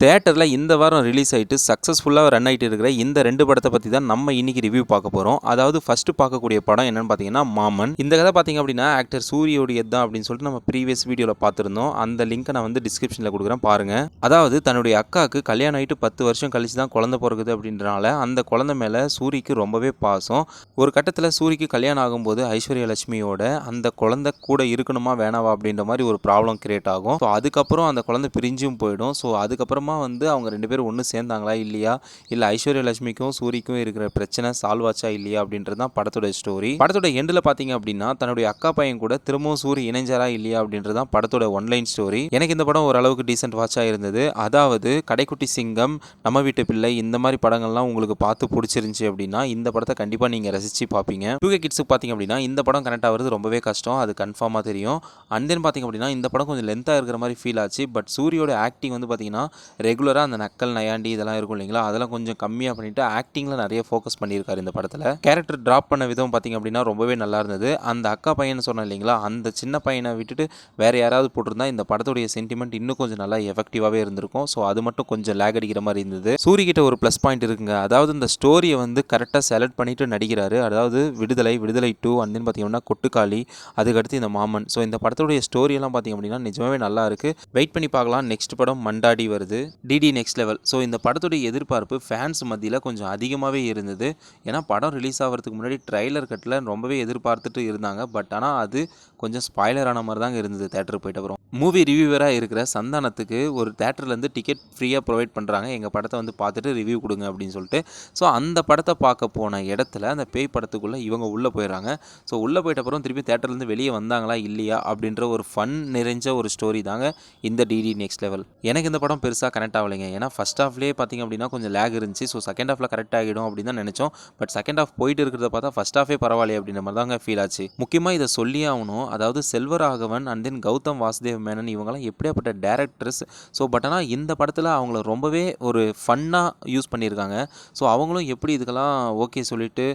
தியேட்டரில் இந்த வாரம் ரிலீஸ் ஆகிட்டு சக்ஸஸ்ஃபுல்லாக ரன் ஆகிட்டு இருக்கிற இந்த 2 படத்தை பற்றி தான் நம்ம இன்னைக்கு ரிவ்யூ பார்க்க போகிறோம். அதாவது ஃபஸ்ட்டு பார்க்கக்கூடிய படம் என்னென்னு பார்த்தீங்கன்னா மாமன். இந்த கதை பார்த்தீங்க அப்படின்னா ஆக்டர் சூரியோடைய தான் அப்படின்னு சொல்லிட்டு நம்ம ப்ரீவியஸ் வீடியோவில் பார்த்துருந்தோம். அந்த லிங்க்கை நான் வந்து டிஸ்கிரிப்ஷனில் கொடுக்குறேன் பாருங்கள். அதாவது தன்னுடைய அக்காவுக்கு கல்யாணம் ஆகிட்டு 10 வருஷம் கழிச்சு தான் குழந்தை பிறகுது அப்படின்றனால அந்த குழந்தை மேலே சூரிக்கு ரொம்பவே பாசம். ஒரு கட்டத்தில் சூரிக்கு கல்யாணம் ஆகும்போது ஐஸ்வர்யா லட்சுமியோட அந்த குழந்தை கூட இருக்கணுமா வேணாவா அப்படின்ற மாதிரி ஒரு ப்ராப்ளம் கிரியேட் ஆகும். ஸோ அதுக்கப்புறம் அந்த குழந்தை பிரிஞ்சும் போயிடும். ஸோ அதுக்கப்புறமா வந்து அவங்க 2 பேரும் ஒன்று சேர்ந்தாங்களா இல்லையா, இல்லை ஐஸ்வர்யா லட்சுமிக்கும் சூரிக்கும் இருக்கிற பிரச்சனை சால்வ் ஆச்சா இல்லையா அப்படின்றது தான் படத்தோட ஸ்டோரி. படத்தோட எண்டில் பார்த்தீங்க அப்படின்னா தன்னுடைய அக்கா பையன் கூட திரும்பவும் சூரி இணைஞ்சாரா இல்லையா அப்படின்றது தான் படத்தோட ஒன்லைன் ஸ்டோரி. எனக்கு இந்த படம் ஓரளவுக்கு டீசென்ட் வாட்சாக இருந்தது. அதாவது கடைக்குட்டி சிங்கம், நம்ம வீட்டு பிள்ளை, இந்த மாதிரி படங்கள்லாம் உங்களுக்கு பார்த்து பிடிச்சிருந்துச்சி அப்படின்னா இந்த படத்தை கண்டிப்பாக நீங்கள் ரசித்து பார்ப்பீங்க. 2K கிட்ஸுக்கு பார்த்தீங்க அப்படின்னா இந்த படம் கனெக்ட் ஆகிறது ரொம்பவே கஷ்டம், அது கன்ஃபார்மாக தெரியும். அண்ட் தென் பார்த்தீங்க அப்படின்னா இந்த படம் கொஞ்சம் லென்த்தாக இருக்கிற மாதிரி ஃபீல் ஆச்சு. பட் சூரியோட ஆக்டிங் வந்து பார்த்தீங்கன்னா ரெகுலராக அந்த நக்கல் நயாண்டி இதெல்லாம் இருக்கும் இல்லைங்களா, அதெல்லாம் கொஞ்சம் கம்மியாக பண்ணிவிட்டு ஆக்டிங்கில் நிறைய ஃபோக்கஸ் பண்ணியிருக்காரு இந்த படத்தில். கேரக்டர் ட்ராப் பண்ண விதம் பார்த்திங்க அப்படின்னா ரொம்பவே நல்லா இருந்தது. அந்த அக்கா பையன் சொன்னேன் இல்லைங்களா, அந்த சின்ன பையனை விட்டுட்டு வேறு யாராவது போட்டிருந்தா இந்த படத்துடைய சென்டிமெண்ட் இன்னும் கொஞ்சம் நல்லா எஃபெக்டிவாகவே இருந்திருக்கும். ஸோ அது மட்டும் கொஞ்சம் லேக் அடிக்கிற மாதிரி இருந்தது. சூரிக்கிட்ட ஒரு ப்ளஸ் பாயிண்ட் இருக்குங்க. அதாவது இந்த ஸ்டோரியை வந்து கரெக்டாக செலக்ட் பண்ணிவிட்டு நடிக்கிறாரு. அதாவது விடுதலை 2 அண்ட் தென் பார்த்திங்கன்னா கொட்டுக்காளி, அதுக்கடுத்து இந்த மாமன். ஸோ இந்த படத்துடைய ஸ்டோரியெல்லாம் பார்த்திங்க அப்படின்னா நிஜமாவே நல்லா இருக்குது. வெயிட் பண்ணி பார்க்கலாம். நெக்ஸ்ட் படம் மண்டாடி வருது, டிடி நெக்ஸ்ட் லெவல். ஸோ இந்த படத்துடைய எதிர்பார்ப்பு ஃபேன்ஸ் மத்தியில் கொஞ்சம் அதிகமாகவே இருந்தது. ஏன்னா படம் ரிலீஸ் ஆகிறதுக்கு முன்னாடி ட்ரைலர் கட்டில் ரொம்பவே எதிர்பார்த்துட்டு இருந்தாங்க. பட் ஆனால் அது கொஞ்சம் ஸ்பாய்லர் ஆன மாதிரி தாங்க இருந்தது தேட்டருக்கு போயிட்டு அப்புறம். மூவி ரிவ்யூவராக இருக்கிற சந்தானத்துக்கு ஒரு தேட்டர்லேருந்து டிக்கெட் ஃப்ரீயாக ப்ரொவைட் பண்ணுறாங்க, எங்கள் படத்தை வந்து பார்த்துட்டு ரிவ்யூ கொடுங்க அப்படின்னு சொல்லிட்டு. ஸோ அந்த படத்தை பார்க்க போன இடத்துல அந்த பேய் படத்துக்குள்ளே இவங்க உள்ளே போயிடறாங்க. ஸோ உள்ளே போயிட்ட அப்புறம் திருப்பி தேட்டர்லேருந்து வெளியே வந்தாங்களா இல்லையா அப்படின்ற ஒரு ஃபன் நிறைஞ்ச ஒரு ஸ்டோரி தாங்க இந்த டிடி நெக்ஸ்ட் லெவல். எனக்கு இந்த படம் பெருசாக கனெக்ட் ஆகலைங்க. ஏன்னா ஃபஸ்ட் ஹாஃப்லேயே பார்த்திங்க அப்படின்னா கொஞ்சம் லேக் இருந்துச்சு. ஸோ செகண்ட் ஹாஃபில் கரெக்ட் ஆகிடும் அப்படின்னு தான் நினச்சோம். பட் செகண்ட் ஹாஃப் போயிட்டு இருக்கிறத பார்த்தா ஃபஸ்ட் ஹாஃபே பரவாயில்லை அப்படின்ற மாதிரி தாங்க ஃபீல் ஆச்சு. முக்கியமாக இதை சொல்லியே ஆகணும். அதாவது செல்வராகவன் அண்ட் தென் கௌதம் வாசுதேவ் மேனன் இவங்கெல்லாம் எப்படியாப்பட்ட டேரக்டர்ஸ். ஸோ பட் ஆனால் இந்த படத்தில் அவங்கள ரொம்பவே ஒரு ஃபன்னாக யூஸ் பண்ணியிருக்காங்க. ஸோ அவங்களும் எப்படி இதுக்கெல்லாம் ஓகே சொல்லிவிட்டு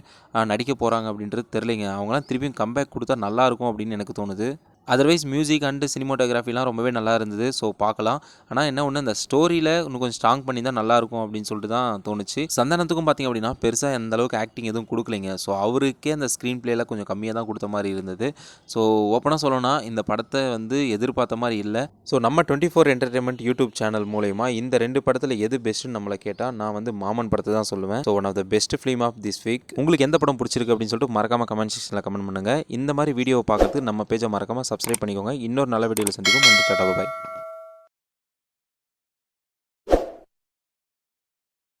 நடிக்க போகிறாங்க அப்படின்றது தெரிலைங்க. அவங்களாம் திருப்பியும் கம்பேக் கொடுத்தா நல்லாயிருக்கும் அப்படின்னு எனக்கு தோணுது. அதர்வைஸ் மியூசிக் அண்டு சினிமோட்டோகிராஃபிலாம் ரொம்பவே நல்லா இருந்தது. ஸோ பார்க்கலாம். ஆனால் என்ன ஒன்று, இந்த ஸ்டோரியில் இன்னும் கொஞ்சம் ஸ்ட்ராங் பண்ணி தான் நல்லாயிருக்கும் அப்படின்னு சொல்லிட்டு தான் தோணுச்சு. சந்தானத்துக்கும் பார்த்திங்க அப்படின்னா பெருசாக எந்த அளவுக்கு ஆக்டிங் எதுவும் கொடுக்கலைங்க. ஸோ அவருக்கே அந்த ஸ்க்ரீன் பிளேயில் கொஞ்சம் கம்மியாக தான் கொடுத்த மாதிரி இருந்தது. ஸோ ஓப்பனாக சொல்லணும்னா இந்த படத்தை வந்து எதிர்பார்த்த மாதிரி இல்லை. ஸோ நம்ம 24 என்டர்டைன்மெண்ட் யூடியூப் சேனல் மூலயமா இந்த 2 படத்தில் எது பெஸ்ட்டுன்னு நம்மளை கேட்டால் நான் வந்து மாமன் படத்தை தான் சொல்லுவேன். So one of the best film of this week. உங்களுக்கு எந்த படம் பிடிச்சிருக்கு அப்படின்னு சொல்லிட்டு மறக்காமல் கமெண்ட் செக்ஷனில் கமெண்ட் பண்ணுங்கள். இந்த மாதிரி வீடியோவை பார்க்கறதுக்கு நம்ம பேஜை மறக்காமல் சப்ஸ்கிரைப் பண்ணிக்கோங்க. இன்னொரு நல்ல வீடியோவில் சந்திப்போம். நன்றி, டாடா, பை.